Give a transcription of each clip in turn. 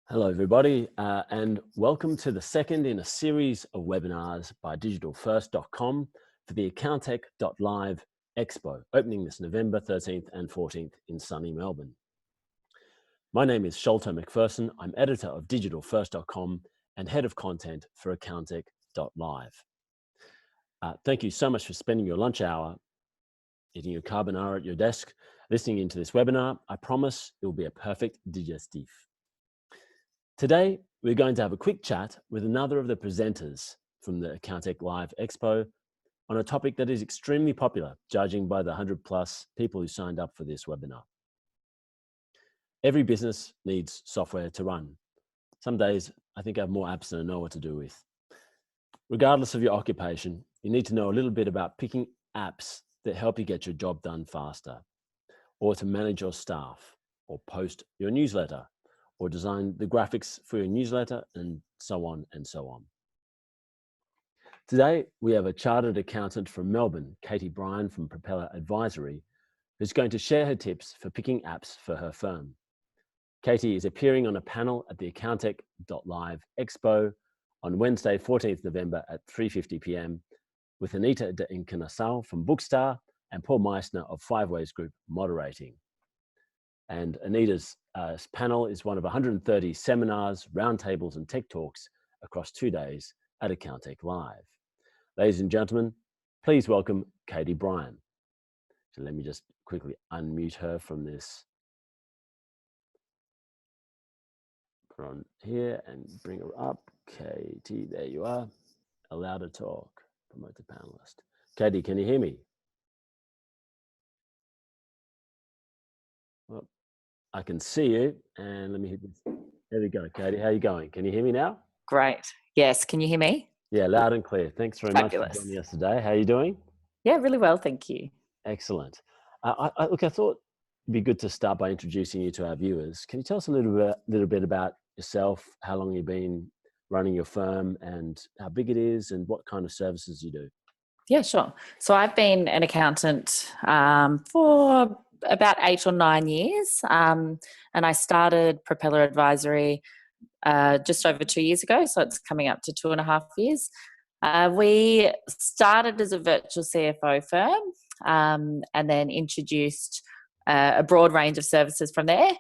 Hello, everybody, and welcome to the second in a series of webinars by digitalfirst.com for the Accountech.Live Expo, opening this November 13th and 14th in sunny Melbourne. My name is Sholto McPherson. I'm editor of digitalfirst.com and head of content for Accountech.Live. Thank you so much for spending your lunch hour, eating your carbonara at your desk, listening into this webinar. I promise it will be a perfect digestif. Today, we're going to have a quick chat with another of the presenters from the Accountech.Live Expo on a topic that is extremely popular, judging by the 100+ people who signed up for this webinar. Every business needs software to run. Some days, I think I have more apps than I know what to do with. Regardless of your occupation, you need to know a little bit about picking apps that help you get your job done faster, or to manage your staff, or post your newsletter, or design the graphics for your newsletter, and so on and so on. Today, we have a chartered accountant from Melbourne, Katie Bryan from Propeller Advisory, who's going to share her tips for picking apps for her firm. Katie is appearing on a panel at the Accountech.Live Expo on Wednesday, 14th November at 3:50 p.m. with Anita de Incarnação from Bookstar and Paul Meissner of 5 Ways Group moderating. And Anita's panel is one of 130 seminars, roundtables, and tech talks across 2 days at Accountech.Live. Ladies and gentlemen, please welcome Katie Bryan. So let me just quickly unmute her from this. Put on here and bring her up. Katie, there you are. Allow to talk. Promote the panelist. Katie, can you hear me? Well, I can see you, and let me hit this. There we go, Katie. How are you going? Can you hear me now? Great. Yes. Can you hear me? Yeah, loud and clear. Thanks very much Fabulous. for joining us today. How are you doing? Yeah, really well, thank you. Excellent. Look, I thought it'd be good to start by introducing you to our viewers. Can you tell us a little bit about yourself, how long you've been running your firm, and how big it is, and what kind of services you do? Yeah, sure. So I've been an accountant for about 8 or 9 years, and I started Propeller Advisory just over 2 years ago, so it's coming up to 2.5 years. We started as a virtual CFO firm and then introduced a broad range of services from there,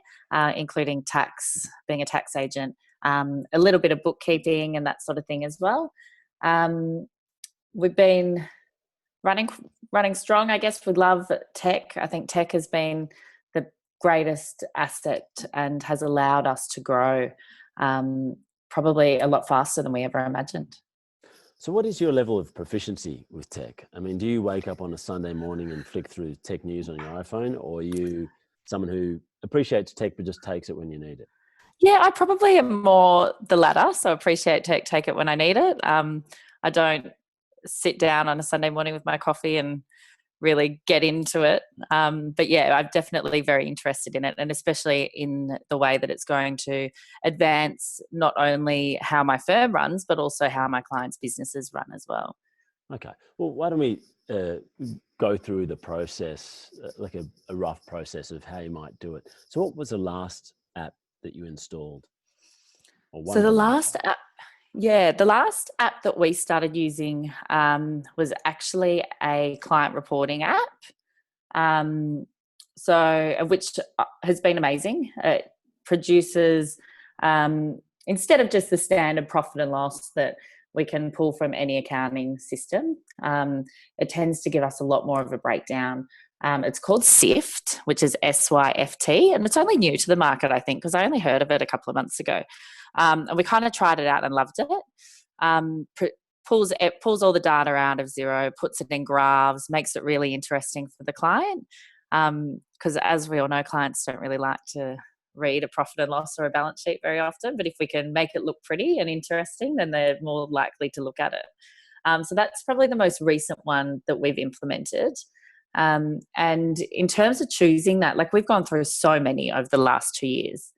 including tax, being a tax agent, a little bit of bookkeeping and that sort of thing as well. We've been running strong, I guess. We love tech. I think tech has been the greatest asset and has allowed us to grow probably a lot faster than we ever imagined. So what is your level of proficiency with tech? I mean, do you wake up on a Sunday morning and flick through tech news on your iPhone, or are you someone who appreciates tech but just takes it when you need it? Yeah, I probably am more the latter. So appreciate tech, take it when I need it. I don't sit down on a Sunday morning with my coffee and really get into it. But yeah, I'm definitely very interested in it, and especially in the way that it's going to advance not only how my firm runs, but also how my clients' businesses run as well. Okay. Well, why don't we go through the process, like a rough process of how you might do it. So what was the last app that you installed? So the last app that we started using was actually a client reporting app, which has been amazing. It produces, instead of just the standard profit and loss that we can pull from any accounting system, it tends to give us a lot more of a breakdown. It's called SYFT, which is SYFT, and it's only new to the market, I think, because I only heard of it a couple of months ago. And we kind of tried it out and loved it. Pulls all the data out of Xero, puts it in graphs, makes it really interesting for the client. Because as we all know, clients don't really like to read a profit and loss or a balance sheet very often. But if we can make it look pretty and interesting, then they're more likely to look at it. So that's probably the most recent one that we've implemented. And in terms of choosing that, like, we've gone through so many over the last 2 years.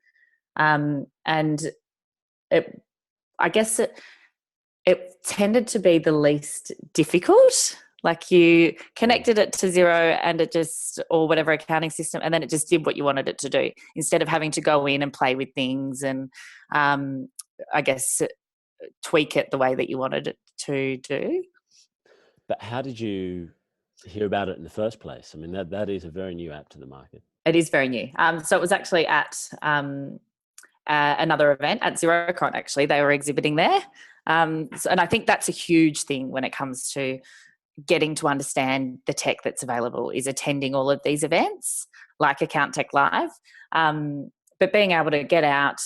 And I guess it tended to be the least difficult. Like you connected it to Xero and it just, or whatever accounting system, and then it just did what you wanted it to do instead of having to go in and play with things and I guess tweak it the way that you wanted it to do. But how did you hear about it in the first place? I mean, that is a very new app to the market. It is very new. So it was actually at another event at XeroCon, actually. They were exhibiting there. And I think that's a huge thing when it comes to getting to understand the tech that's available, is attending all of these events like Accountech.Live. But being able to get out,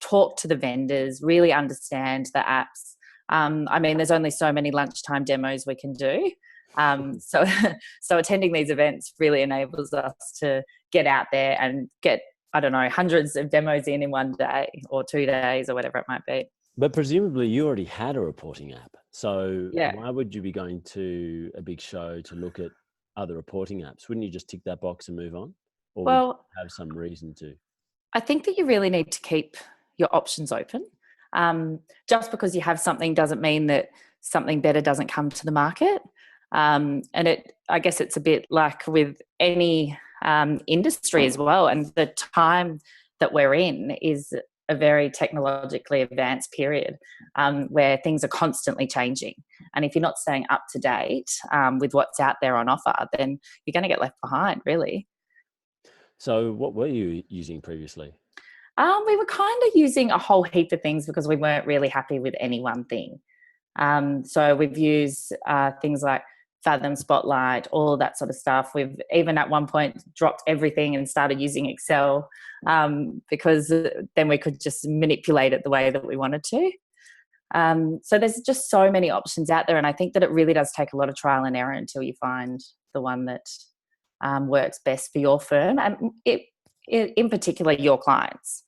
talk to the vendors, really understand the apps. I mean, there's only so many lunchtime demos we can do. So attending these events really enables us to get out there and get, I don't know, hundreds of demos in one day or 2 days or whatever it might be. But presumably you already had a reporting app. So Yeah. why would you be going to a big show to look at other reporting apps? Wouldn't you just tick that box and move on? Or would you have some reason to? I think that you really need to keep your options open. Just because you have something doesn't mean that something better doesn't come to the market. And I guess it's a bit like with any industry as well. And the time that we're in is a very technologically advanced period where things are constantly changing. And if you're not staying up to date with what's out there on offer, then you're going to get left behind, really. So what were you using previously? We were kind of using a whole heap of things because we weren't really happy with any one thing. So we've used things like Fathom, Spotlight, all of that sort of stuff. We've even at one point dropped everything and started using Excel because then we could just manipulate it the way that we wanted to. So there's just so many options out there, and I think that it really does take a lot of trial and error until you find the one that works best for your firm and in particular your clients.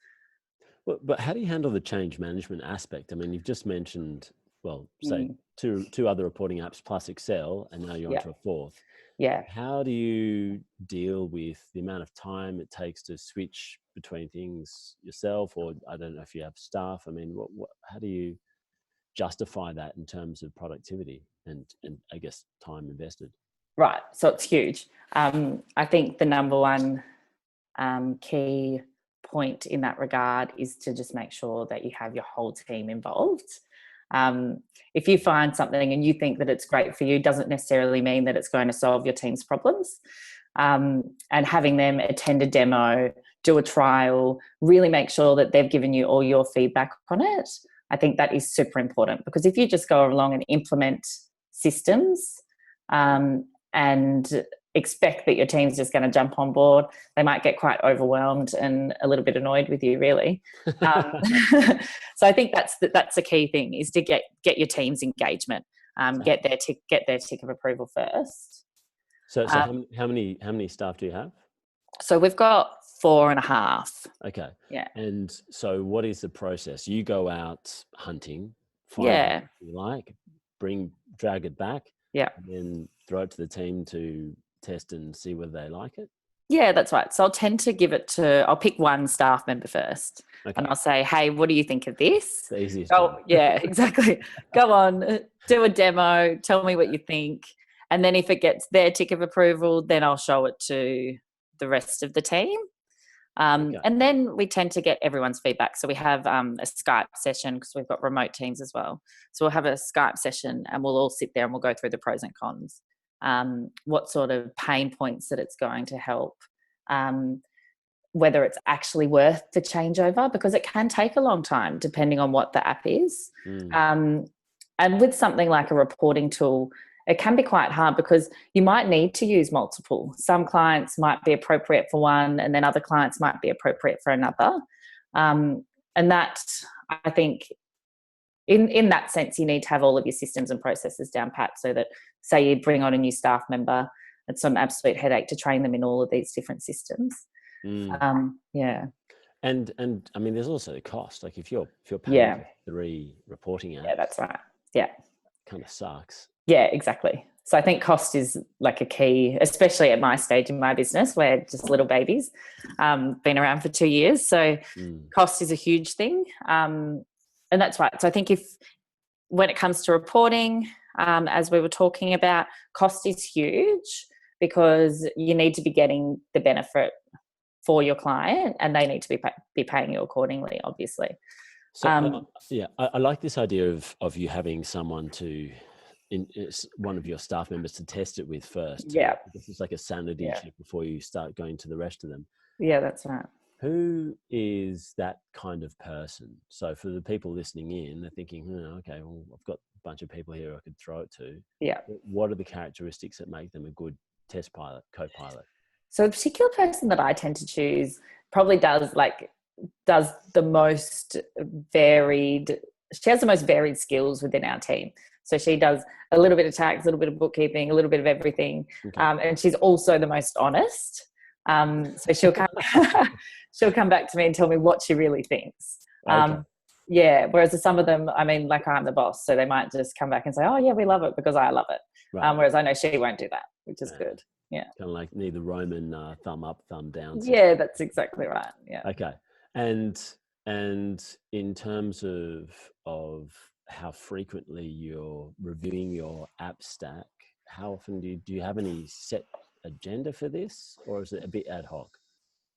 But how do you handle the change management aspect? I mean, you've just mentioned, well, say two other reporting apps plus Excel, and now you're onto a fourth. Yeah. How do you deal with the amount of time it takes to switch between things yourself, or I don't know if you have staff? I mean, how do you justify that in terms of productivity and I guess time invested? Right. So it's huge. I think the number one key point in that regard is to just make sure that you have your whole team involved. If you find something and you think that it's great for you, doesn't necessarily mean that it's going to solve your team's problems. And having them attend a demo, do a trial, really make sure that they've given you all your feedback on it. I think that is super important, because if you just go along and implement systems and expect that your team's just going to jump on board, they might get quite overwhelmed and a little bit annoyed with you, really. So I think that's the key thing, is to get your team's engagement, get their tick of approval first. So how many staff do you have? So we've got 4.5. Okay. Yeah. And so what is the process? You go out hunting, find what you like, drag it back, and then throw it to the team to test and see whether they like it? Yeah, that's right. So I'll tend to I'll pick one staff member first, and I'll say, hey, what do you think of this? It's the easiest. Yeah, exactly. Go on, do a demo, tell me what you think. And then if it gets their tick of approval, then I'll show it to the rest of the team. And then we tend to get everyone's feedback. So we have a Skype session, because we've got remote teams as well. So we'll have a Skype session and we'll all sit there and we'll go through the pros and cons. What sort of pain points that it's going to help, whether it's actually worth the changeover, because it can take a long time depending on what the app is. And with something like a reporting tool, it can be quite hard because you might need to use multiple. Some clients might be appropriate for one, and then other clients might be appropriate for another. And that, I think, in that sense, you need to have all of your systems and processes down pat, so that, say you bring on a new staff member, it's an absolute headache to train them in all of these different systems. Yeah. And I mean, there's also the cost. Like if you're paying for 3 reporting apps. Yeah, that's right. Yeah. Kind of sucks. Yeah, exactly. So I think cost is like a key, especially at my stage in my business. We're just little babies, been around for 2 years. So cost is a huge thing. And that's right. So I think when it comes to reporting, as we were talking about. Cost is huge because you need to be getting the benefit for your client, and they need to be paying you accordingly, obviously. So I like this idea of you having someone one of your staff members to test it with first. Yeah. This is like a sanity check before you start going to the rest of them. Yeah, that's right. Who is that kind of person? So for the people listening in, they're thinking, okay, well, I've got a bunch of people here I could throw it to. Yeah. What are the characteristics that make them a good test pilot, co-pilot? So the particular person that I tend to choose probably does the most varied, she has the most varied skills within our team. So she does a little bit of tax, a little bit of bookkeeping, a little bit of everything. Okay. And she's also the most honest. So she'll come back to me and tell me what she really thinks. Okay. Yeah. Whereas some of them, I mean, like I'm the boss, so they might just come back and say, oh yeah, we love it because I love it. Right. Whereas I know she won't do that, which is good. Yeah. Kind of like neither Roman thumb up, thumb down. Yeah, that's exactly right. Yeah. Okay. And in terms of how frequently you're reviewing your app stack, how often do you have any set agenda for this, or is it a bit ad hoc?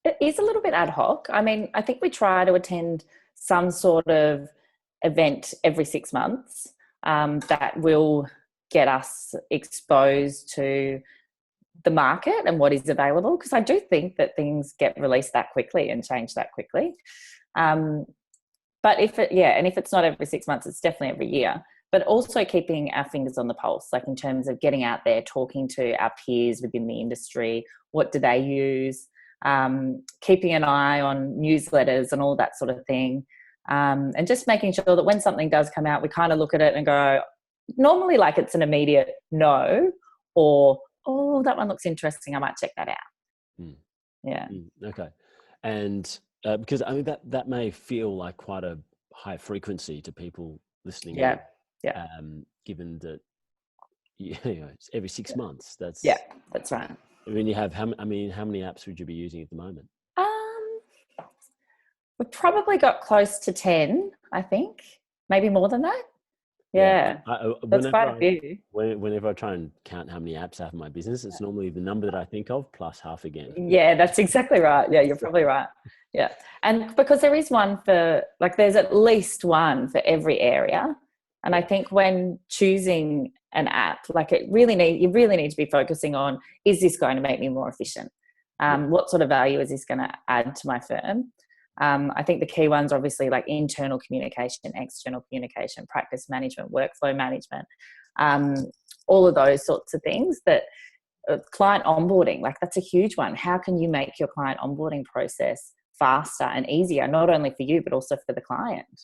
It is a little bit ad hoc. I mean, I think we try to attend some sort of event every 6 months that will get us exposed to the market and what is available, because I do think that things get released that quickly and change that quickly. But if it's not every 6 months, it's definitely every year. But also keeping our fingers on the pulse, like in terms of getting out there, talking to our peers within the industry, what do they use, keeping an eye on newsletters and all that sort of thing, and just making sure that when something does come out, we kind of look at it and go, normally like it's an immediate no, or, oh, that one looks interesting, I might check that out. Yeah. Okay. And because I mean that may feel like quite a high frequency to people listening. Yeah. Given that it's every 6 months. That's right. I mean, how many apps would you be using at the moment? We've probably got close to 10, I think, maybe more than that. Yeah. That's quite a few. Whenever I try and count how many apps I have in my business, it's normally the number that I think of plus half again. Yeah, that's exactly right. Yeah, you're probably right. Yeah. And because there is one there's at least one for every area. And I think when choosing an app, you really need to be focusing on, is this going to make me more efficient? What sort of value is this going to add to my firm? I think the key ones are obviously like internal communication, external communication, practice management, workflow management, all of those sorts of things. That client onboarding, like that's a huge one. How can you make your client onboarding process faster and easier, not only for you, but also for the client?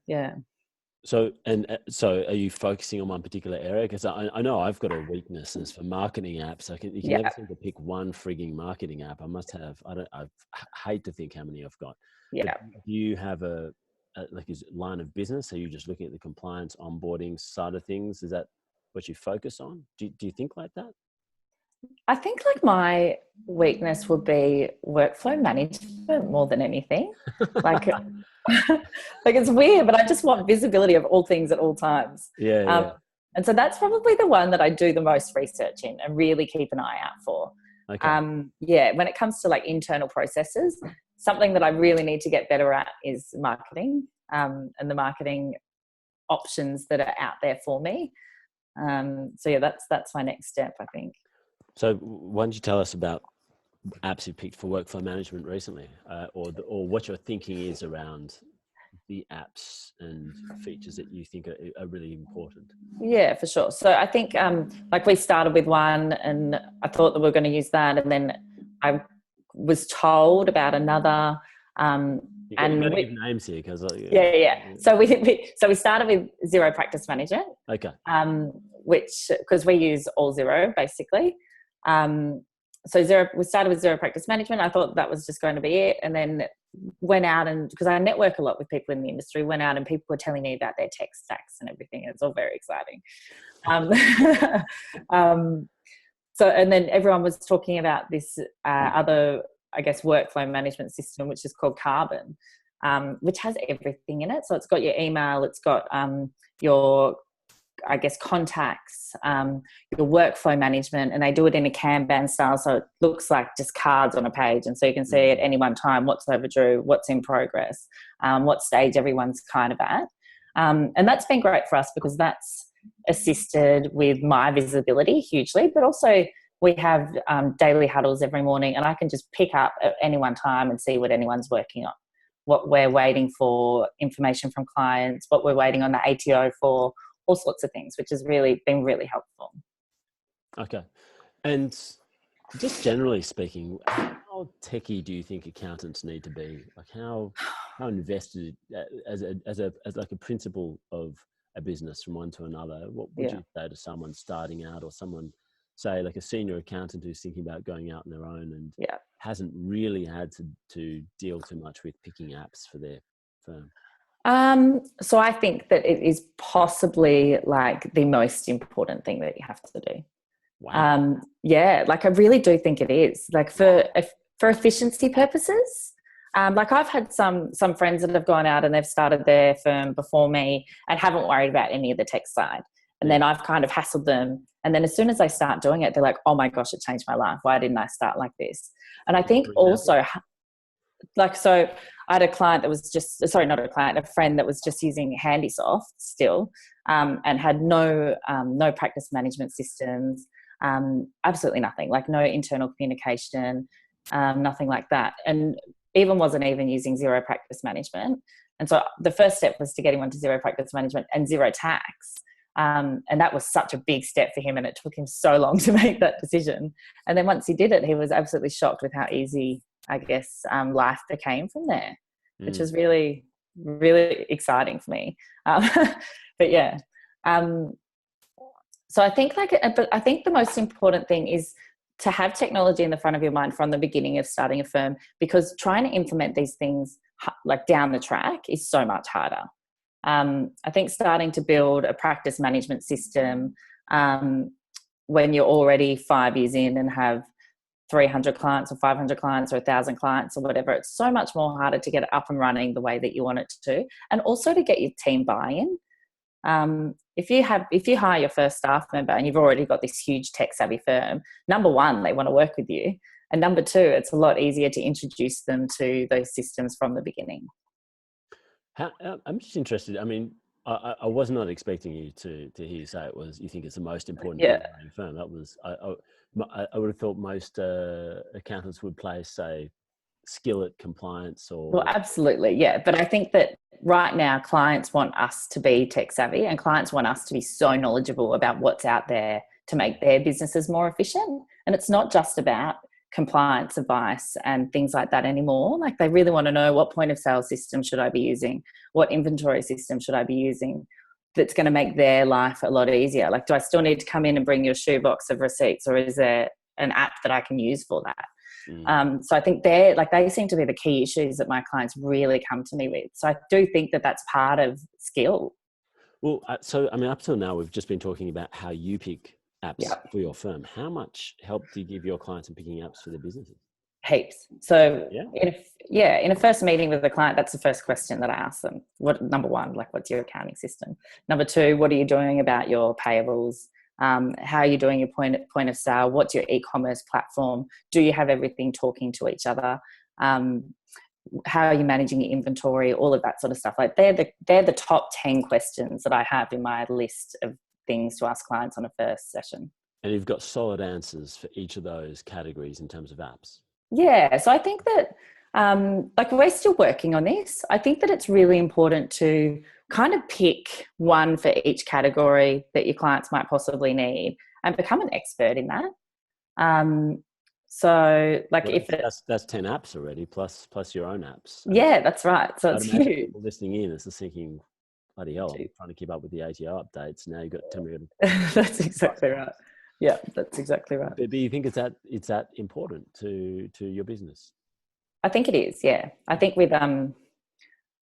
Yeah. So are you focusing on one particular area? Because I know I've got a weakness as for marketing apps. You can never seem to pick one frigging marketing app. I hate to think how many I've got. Yeah. But do you have a line of business? Are you just looking at the compliance onboarding side of things? Is that what you focus on? Do you think like that? I think like my weakness would be workflow management more than anything. Like it's weird, but I just want visibility of all things at all times. Yeah. And so that's probably the one that I do the most research in and really keep an eye out for. Okay. When it comes to like internal processes, something that I really need to get better at is marketing, and the marketing options that are out there for me. That's my next step, I think. So why don't you tell us about apps you picked for workflow management recently, or what your thinking is around the apps and features that you think are really important? Yeah, for sure. So I think we started with one and I thought that we were going to use that, and then I was told about another. You got to give names here, because So we started with Xero Practice Management. Okay. Which, because we use all Xero basically. So we started with Xero Practice Management. I thought that was just going to be it, and then went out, and because I network a lot with people in the industry, went out and people were telling me about their tech stacks and everything. It's all very exciting. So, and then everyone was talking about this other, I guess, workflow management system, which is called Carbon, which has everything in it. So it's got your email, it's got your I guess, contacts, your workflow management, and they do it in a Kanban style. So it looks like just cards on a page. And so you can see at any one time what's overdue, what's in progress, what stage everyone's kind of at. And that's been great for us because that's assisted with my visibility hugely, but also we have daily huddles every morning, and I can just pick up at any one time and see what anyone's working on, what we're waiting for, information from clients, what we're waiting on the ATO for, all sorts of things, which has really been really helpful. Okay. And just generally speaking, how techie do you think accountants need to be? Like how invested as like a principle of a business from one to another? What would you say to someone starting out, or someone, say, like a senior accountant who's thinking about going out on their own and hasn't really had to deal too much with picking apps for their firm? So I think that it is possibly like the most important thing that you have to do. Wow. Like I really do think it is, like for efficiency purposes. Like I've had some friends that have gone out and they've started their firm before me and haven't worried about any of the tech side. And then I've kind of hassled them. And then as soon as they start doing it, they're like, oh my gosh, it changed my life. Why didn't I start like this? And I think also, like, so I had a client that was just, sorry, not a client, a friend that was just using Handysoft still, and had no practice management systems, absolutely nothing, like no internal communication, nothing like that. And wasn't even using zero practice management. And so the first step was to get him onto zero practice management and zero tax. And that was such a big step for him, and it took him so long to make that decision. And then once he did it, he was absolutely shocked with how easy, I guess, life became from there, which was really, really exciting for me. But yeah. So I think but I think the most important thing is to have technology in the front of your mind from the beginning of starting a firm, because trying to implement these things like down the track is so much harder. I think starting to build a practice management system when you're already 5 years in and have 300 clients or 500 clients or 1,000 clients or whatever, it's so much more harder to get it up and running the way that you want it to, and also to get your team buy-in. If you hire your first staff member and you've already got this huge tech savvy firm, number one, they want to work with you, and number two, it's a lot easier to introduce them to those systems from the beginning. I'm just interested. I mean, I was not expecting you to hear you say you think it's the most important thing in your firm. That was I would have thought most accountants would place, say, skill at compliance or. Well, absolutely, yeah. But I think that right now clients want us to be tech savvy, and clients want us to be so knowledgeable about what's out there to make their businesses more efficient. And it's not just about compliance advice and things like that anymore. Like, they really want to know, what point of sale system should I be using? What inventory system should I be using that's going to make their life a lot easier? Like, do I still need to come in and bring your shoebox of receipts, or is there an app that I can use for that? So I think they seem to be the key issues that my clients really come to me with. So I do think that that's part of skill. Well, so I mean, up till now, we've just been talking about how you pick apps for your firm. How much help do you give your clients in picking apps for their businesses? Heaps. So in a first meeting with a client, that's the first question that I ask them. Number one, like, what's your accounting system? Number two, what are you doing about your payables? How are you doing your point of sale? What's your e-commerce platform? Do you have everything talking to each other? How are you managing your inventory? All of that sort of stuff. Like, they're the top 10 questions that I have in my list of things to ask clients on a first session. And you've got solid answers for each of those categories in terms of apps. Yeah. So I think that, like, we're still working on this. I think that it's really important to kind of pick one for each category that your clients might possibly need and become an expert in that. So, like, that's 10 apps already, plus your own apps. Yeah, that's right. So it's huge. People listening in is just thinking, bloody hell, I'm trying to keep up with the ATO updates. Now you've got to tell me. That's exactly right. Yeah, that's exactly right. But you think it's that important to your business? I think it is. Yeah, I think with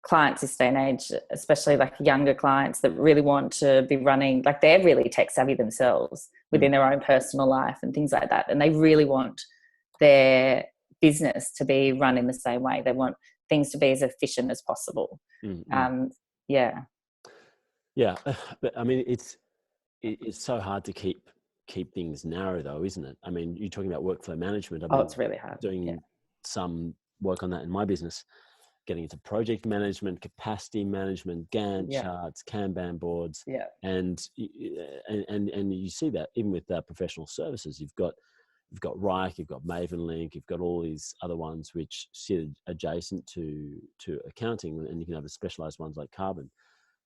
clients this day and age, especially like younger clients that really want to be running, like, they're really tech savvy themselves within their own personal life and things like that, and they really want their business to be run in the same way. They want things to be as efficient as possible. Yeah, but I mean, it's so hard to keep things narrow, though, isn't it? I mean, you're talking about workflow management. I've Oh, been it's really hard. doing some work on that in my business, getting into project management, capacity management, Gantt charts, Kanban boards, and you see that even with professional services. You've got Rike, you've got MavenLink, you've got all these other ones which sit adjacent to accounting, and you can have the specialized ones like Carbon.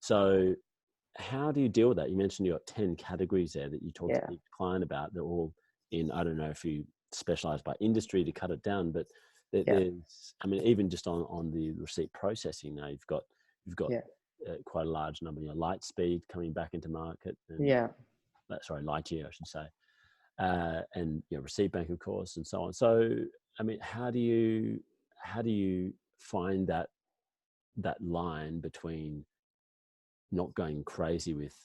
So how do you deal with that? You mentioned you got 10 categories there that you talk to each client about. They're all in, I don't know if you specialize by industry to cut it down, but there's, I mean, even just on the receipt processing now, you've got quite a large number, Lightspeed coming back into market. And, sorry, Lightyear, I should say. And Receipt Bank, of course, and so on. So, I mean, how do you find that line between not going crazy with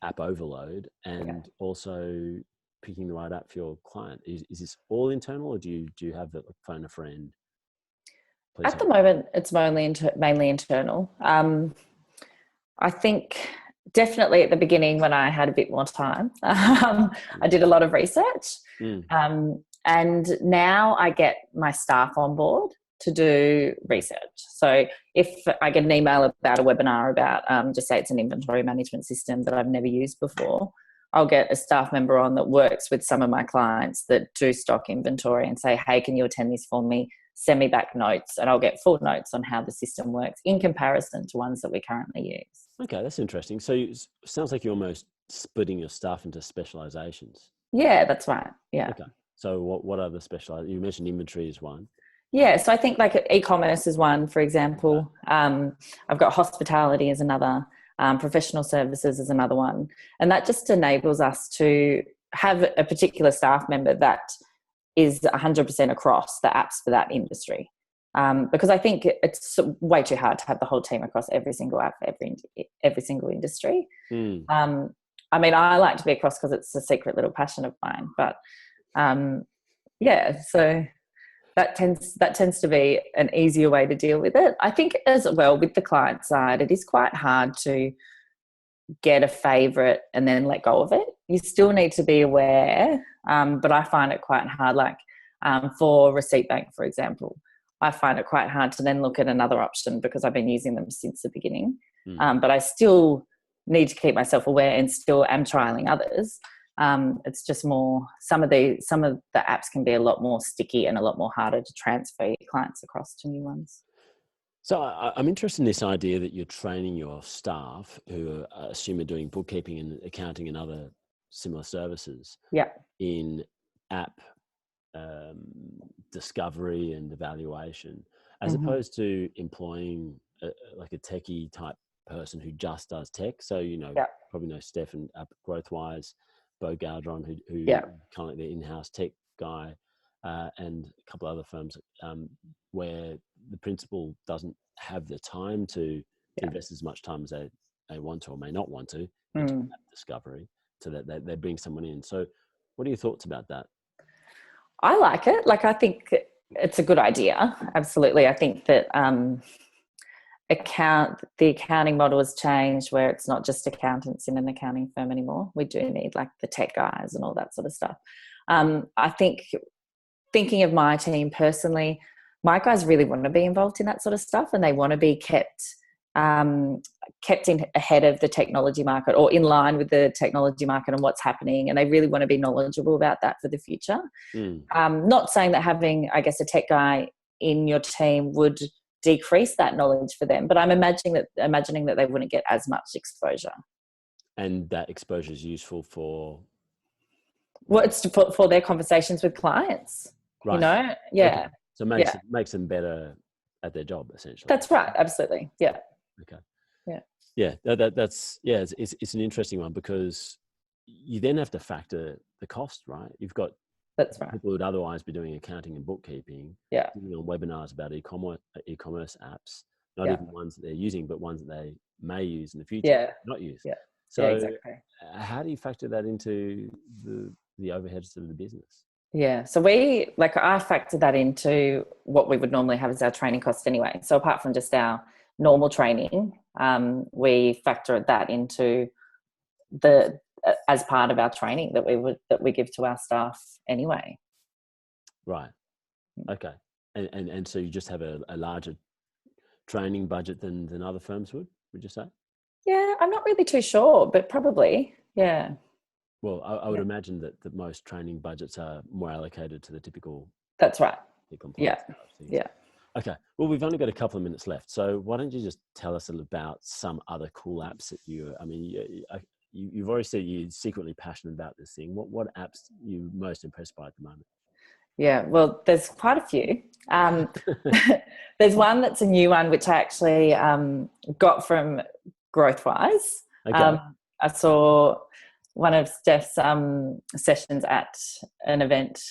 app overload and also picking the right app for your client? Is this all internal, or do you have the phone a friend? Please At the moment, it's mainly internal. I think definitely at the beginning when I had a bit more time, I did a lot of research. And now I get my staff on board to do research. So if I get an email about a webinar about, just say it's an inventory management system that I've never used before, I'll get a staff member on that works with some of my clients that do stock inventory and say, hey, can you attend this for me? Send me back notes, and I'll get full notes on how the system works in comparison to ones that we currently use. Okay, that's interesting. So it sounds like you're almost splitting your staff into specializations. Yeah, that's right. Yeah. Okay. So what are the specializations? You mentioned inventory is one. Yeah, so I think like e-commerce is one, for example. I've got hospitality as another, professional services is another one. And that just enables us to have a particular staff member that is 100% across the apps for that industry. Because I think it's way too hard to have the whole team across every single app for every single industry. I mean, I like to be across because it's a secret little passion of mine. But so that tends to be an easier way to deal with it. I think as well with the client side, it is quite hard to get a favorite and then let go of it. You still need to be aware, but I find it quite hard. Like for Receipt Bank, for example, I find it quite hard to then look at another option because I've been using them since the beginning. But I still need to keep myself aware and still am trialing others. It's just more, some of the apps can be a lot more sticky and a lot more harder to transfer your clients across to new ones. So I'm interested in this idea that you're training your staff who I assume are doing bookkeeping and accounting and other similar services in app discovery and evaluation, as opposed to employing like a techie type person who just does tech. So, probably know Steph and App Growthwise, Bo Galdron, who kind of like the in-house tech guy, and a couple of other firms where the principal doesn't have the time to invest as much time as they want to or may not want to into app discovery, so that they bring someone in. So what are your thoughts about that? I like it. Like, I think it's a good idea. Absolutely. I think that the accounting model has changed where it's not just accountants in an accounting firm anymore. We do need like the tech guys and all that sort of stuff. I think thinking of my team personally, my guys really want to be involved in that sort of stuff, and they want to be kept in ahead of the technology market or in line with the technology market and what's happening. And they really want to be knowledgeable about that for the future. Not saying that having, I guess, a tech guy in your team would decrease that knowledge for them, but I'm imagining that they wouldn't get as much exposure. And that exposure is useful for? Well, it's for their conversations with clients, right. Okay. So it makes them better at their job, essentially. That's right. Absolutely. Yeah. Okay. Yeah. Yeah. It's an interesting one, because you then have to factor the cost, right? You've got people who would otherwise be doing accounting and bookkeeping, doing on webinars about e-commerce apps, not even ones that they're using, but ones that they may use in the future, not use. Yeah. So exactly. How do you factor that into the overheads of the business? Yeah. So I factor that into what we would normally have as our training cost anyway. So apart from just our normal training, we factor that into as part of our training that we give to our staff anyway. Right. Okay. And so you just have a larger training budget than other firms would you say? Yeah, I'm not really too sure, but probably, yeah. Well, I would imagine that most training budgets are more allocated to the typical. That's right. Compliance things. Yeah. Okay. Well, we've only got a couple of minutes left, so why don't you just tell us a little about some other cool apps that you've already said you're secretly passionate about this thing. What apps are you most impressed by at the moment? Yeah, well, there's quite a few. There's one that's a new one, which I actually got from GrowthWise. Okay. I saw one of Steph's sessions at an event,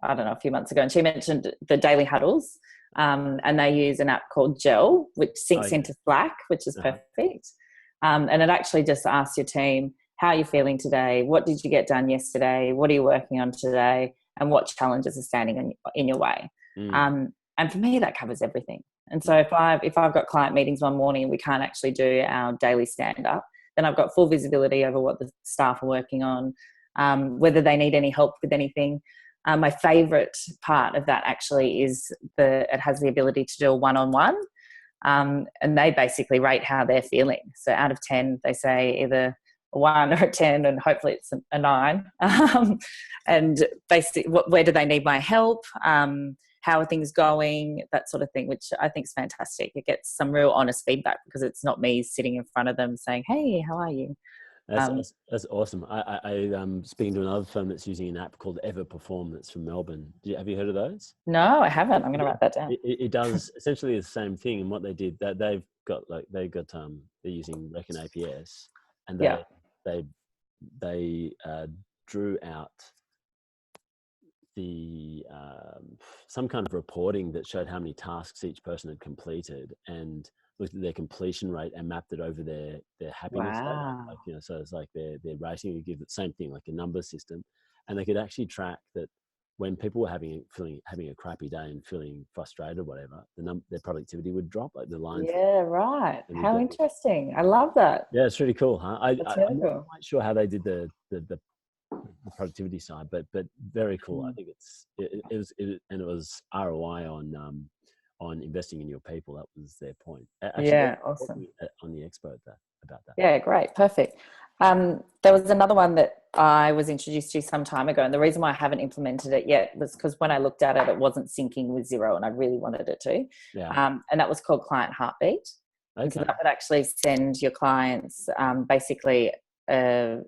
I don't know, a few months ago, and she mentioned the daily huddles, and they use an app called Gel, which syncs into Slack, which is perfect. And it actually just asks your team, how are you feeling today? What did you get done yesterday? What are you working on today? And what challenges are standing in your way? And for me, that covers everything. And so if I've got client meetings one morning and we can't actually do our daily stand-up, then I've got full visibility over what the staff are working on, whether they need any help with anything. My favourite part of that actually is it has the ability to do a one-on-one, and they basically rate how they're feeling. So out of 10, they say either a 1 or a 10, and hopefully it's a 9. And basically, where do they need my help? How are things going? That sort of thing, which I think is fantastic. It gets some real honest feedback because it's not me sitting in front of them saying, "Hey, how are you?" That's awesome. I'm speaking to another firm that's using an app called Everperform that's from Melbourne. Have you heard of those? No, I haven't. I'm going to write that down. It does essentially the same thing. And what they did, that they're using Reckon APS, and they drew out the some kind of reporting that showed how many tasks each person had completed, and looked at their completion rate and mapped it over their happiness rate. So it's like their rating. You give the same thing, like a number system, and they could actually track that when people were having a crappy day and feeling frustrated or whatever, their productivity would drop, like the lines. Yeah, right. How interesting. I love that. Yeah, it's really cool, huh? I'm cool. not quite sure how they did the productivity side, but very cool. I think it was ROI on investing in your people. That was their point. Actually, awesome. On the expo about that. Yeah, great, perfect. There was another one that I was introduced to some time ago, and the reason why I haven't implemented it yet was because when I looked at it, it wasn't syncing with Xero, and I really wanted it to. Yeah. And that was called Client Heartbeat. Okay. And so that would actually send your clients basically a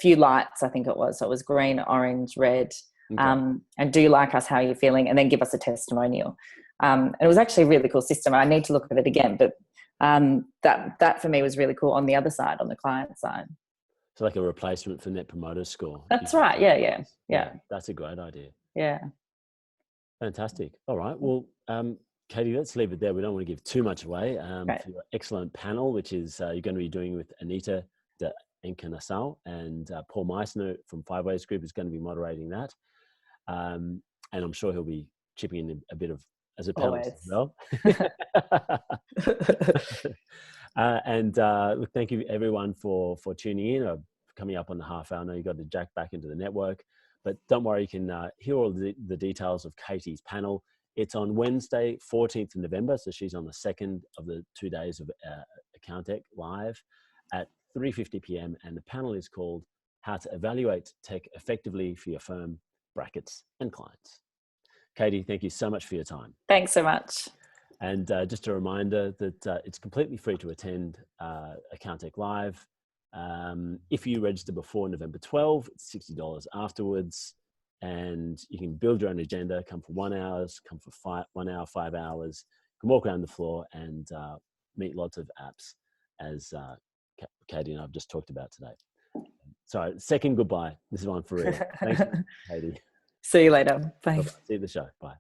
few lights, I think it was. So it was green, orange, red. Okay. And do you like us? How are you feeling? And then give us a testimonial. And it was actually a really cool system. I need to look at it again, but that for me was really cool on the other side, on the client side. So like a replacement for Net Promoter Score. That's right. Yeah. That's a great idea. Yeah. Fantastic. All right. Well, Katie, let's leave it there. We don't want to give too much away for your excellent panel, which is you're going to be doing with Anita de Encarnação, and Paul Meissner from Five Ways Group is going to be moderating that. And I'm sure he'll be chipping in a bit of as a panelist as well. Look, thank you everyone for tuning in. Coming up on the half hour. I know you got to jack back into the network, but don't worry, you can hear all the details of Katie's panel. It's on Wednesday, 14th of November. So she's on the second of the 2 days of Accountech.Live at 3:50 p.m. And the panel is called How to Evaluate Tech Effectively for Your Firm, Brackets, and Clients. Katie, thank you so much for your time. Thanks so much. And just a reminder that it's completely free to attend Accountech.Live. If you register before November 12, it's $60 afterwards. And you can build your own agenda, come for 1 hour, come for 1 hour, 5 hours. You can walk around the floor and meet lots of apps, as Katie and I have just talked about today. Sorry, second goodbye. This is one for real. Thanks, Katie. See you later. Bye. See you at the show. Bye.